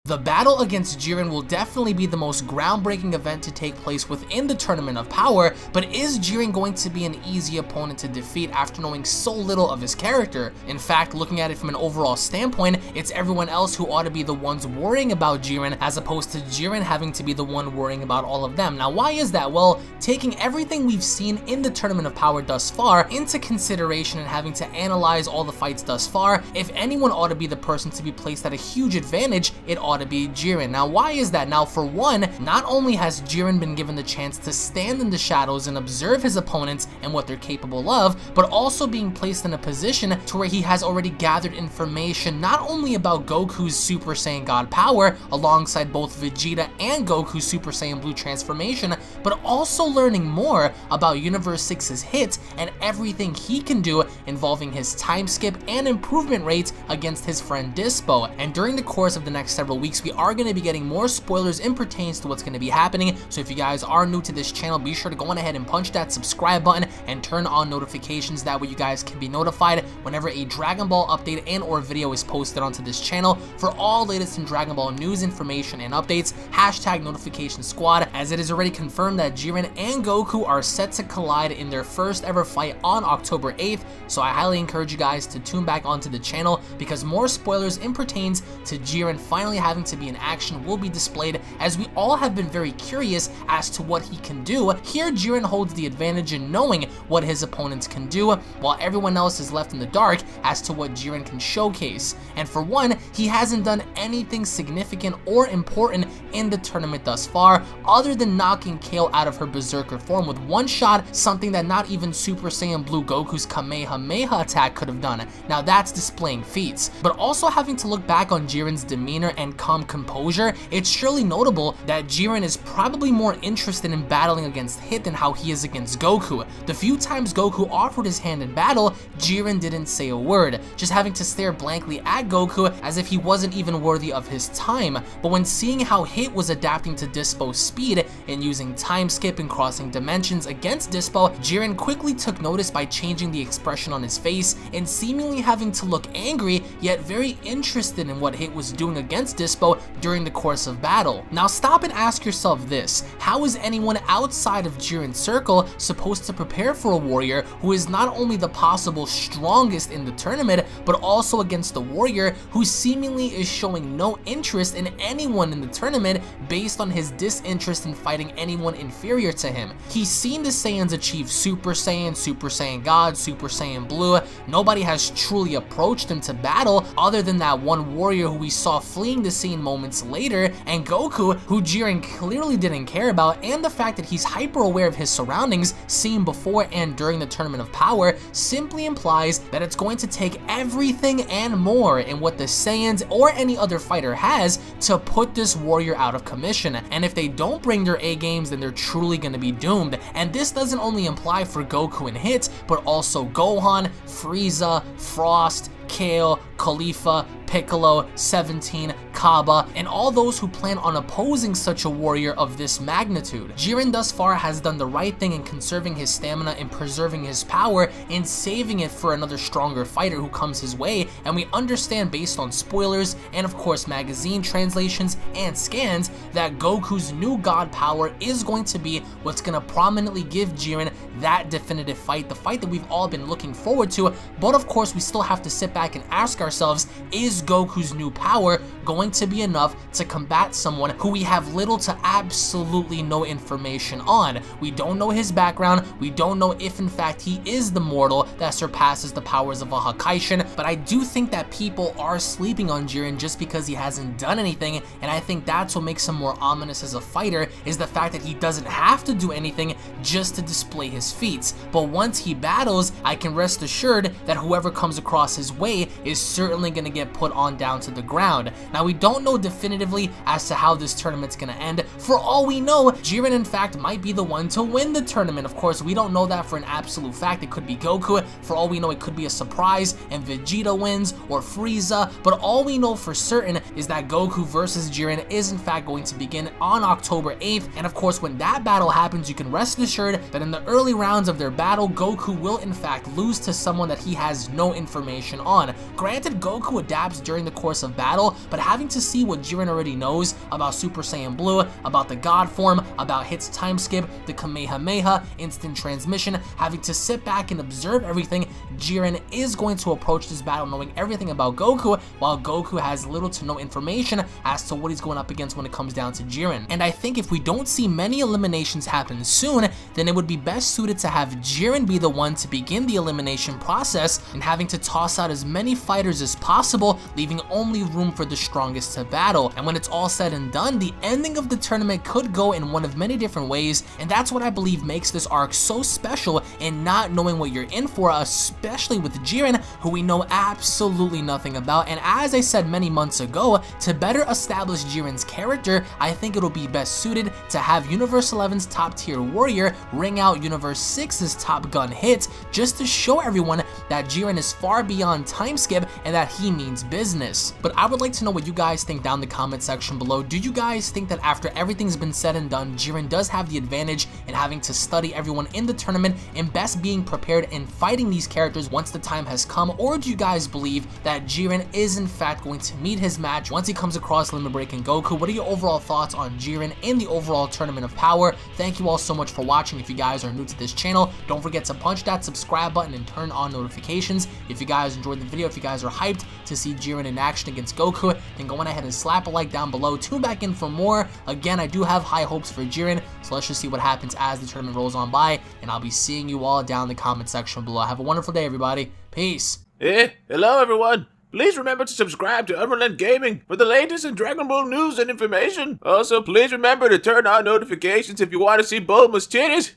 The battle against Jiren will definitely be the most groundbreaking event to take place within the Tournament of Power, but is Jiren going to be an easy opponent to defeat after knowing so little of his character? In fact, looking at it from an overall standpoint, it's everyone else who ought to be the ones worrying about Jiren as opposed to Jiren having to be the one worrying about all of them. Now, why is that? Well, taking everything we've seen in the Tournament of Power thus far into consideration and having to analyze all the fights thus far, if anyone ought to be the person to be placed at a huge advantage, it ought to be Jiren. Now, why is that? Now, for one, not only has Jiren been given the chance to stand in the shadows and observe his opponents and what they're capable of, but also being placed in a position to where he has already gathered information not only about Goku's Super Saiyan God power alongside both Vegeta and Goku's Super Saiyan Blue transformation, but also learning more about Universe 6's hits and everything he can do involving his time skip and improvement rates against his friend Dispo. And during the course of the next several weeks, we are going to be getting more spoilers in pertains to what's going to be happening. So if you guys are new to this channel, be sure to go on ahead and punch that subscribe button and turn on notifications. That way you guys can be notified whenever a Dragon Ball update and or video is posted onto this channel. For all latest in Dragon Ball news, information, and updates, hashtag notification squad, as it is already confirmed that Jiren and Goku are set to collide in their first ever fight on October 8th. So I highly encourage you guys to tune back onto the channel because more spoilers in pertains to Jiren finally having to be in action will be displayed, as we all have been very curious as to what he can do. Here, Jiren holds the advantage in knowing what his opponents can do, while everyone else is left in the dark as to what Jiren can showcase. And for one, he hasn't done anything significant or important in the tournament thus far, other than knocking Kale out of her Berserker form with one shot, something that not even Super Saiyan Blue Goku's Kamehameha attack could have done. Now that's displaying feats. But also having to look back on Jiren's demeanor and calm composure, it's surely notable that Jiren is probably more interested in battling against Hit than how he is against Goku. The few times Goku offered his hand in battle, Jiren didn't say a word, just having to stare blankly at Goku as if he wasn't even worthy of his time. But when seeing how Hit was adapting to Dispo's speed and using time skip and crossing dimensions against Dispo, Jiren quickly took notice by changing the expression on his face and seemingly having to look angry yet very interested in what Hit was doing against Dispo during the course of battle. Now stop and ask yourself this: how is anyone outside of Jiren's circle supposed to prepare for a warrior who is not only the possible strongest in the tournament, but also against a warrior who seemingly is showing no interest in anyone in the tournament based on his disinterest in fighting anyone inferior to him? He's seen the Saiyans achieve Super Saiyan, Super Saiyan God, Super Saiyan Blue. Nobody has truly approached him to battle other than that one warrior who we saw fleeing the scene moments later, and Goku, who Jiren clearly didn't care about, and the fact that he's hyper aware of his surroundings seen before and during the Tournament of Power simply implies that it's going to take everything and more in what the Saiyans or any other fighter has to put this warrior out of commission. And if they don't bring their A games, then they're truly going to be doomed. And this doesn't only imply for Goku and Hit, but also Gohan, Frieza, Frost, Kale, Khalifa, Piccolo, 17, Kaba, and all those who plan on opposing such a warrior of this magnitude. Jiren thus far has done the right thing in conserving his stamina and preserving his power and saving it for another stronger fighter who comes his way, and we understand based on spoilers and of course magazine translations and scans that Goku's new God power is going to be what's going to prominently give Jiren that definitive fight, the fight that we've all been looking forward to. But of course we still have to sit back and ask ourselves, is Goku's new power going to be enough to combat someone who we have little to absolutely no information on? We don't know his background, we don't know if in fact he is the mortal that surpasses the powers of a Hakaishin, but I do think that people are sleeping on Jiren just because he hasn't done anything, and I think that's what makes him more ominous as a fighter, is the fact that he doesn't have to do anything just to display his feats. But once he battles, I can rest assured that whoever comes across his way is certainly going to get put on down to the ground. Now we don't know definitively as to how this tournament's gonna end. For all we know, Jiren in fact might be the one to win the tournament. Of course, we don't know that for an absolute fact. It could be Goku. For all we know, it could be a surprise and Vegeta wins, or Frieza. But all we know for certain is that Goku versus Jiren is in fact going to begin on October 8th. And of course, when that battle happens, you can rest assured that in the early rounds of their battle, Goku will in fact lose to someone that he has no information on. Granted, Goku adapts during the course of battle, but having having to see what Jiren already knows about Super Saiyan Blue, about the God form, about Hit's time skip, the Kamehameha, instant transmission, having to sit back and observe everything, Jiren is going to approach this battle knowing everything about Goku, while Goku has little to no information as to what he's going up against when it comes down to Jiren. And I think if we don't see many eliminations happen soon, then it would be best suited to have Jiren be the one to begin the elimination process and having to toss out as many fighters as possible, leaving only room for the strongest to battle. And when it's all said and done, the ending of the tournament could go in one of many different ways, and that's what I believe makes this arc so special in not knowing what you're in for, especially with Jiren, who we know absolutely nothing about. And as I said many months ago, to better establish Jiren's character, I think it'll be best suited to have Universe 11's top tier warrior ring out Universe 6's top gun Hit, just to show everyone that Jiren is far beyond time skip and that he means business. But I would like to know what you guys think down in the comment section below. Do you guys think that after everything's been said and done, Jiren does have the advantage in having to study everyone in the tournament and best being prepared in fighting these characters once the time has come? Or do you guys believe that Jiren is in fact going to meet his match once he comes across Limit Break and Goku? What are your overall thoughts on Jiren in the overall Tournament of Power? Thank you all so much for watching. If you guys are new to this channel, don't forget to punch that subscribe button and turn on notifications. If you guys enjoyed the video, if you guys are hyped to see Jiren in action against Goku, then go on ahead and slap a like down below. Tune back in for more. Again, I do have high hopes for Jiren, so let's just see what happens as the tournament rolls on by, and I'll be seeing you all down in the comment section below. Have a wonderful day, everybody. Peace. Hello everyone. Please remember to subscribe to UnrealEntGaming for the latest in Dragon Ball news and information. Also, please remember to turn on notifications if you want to see Bulma's titties.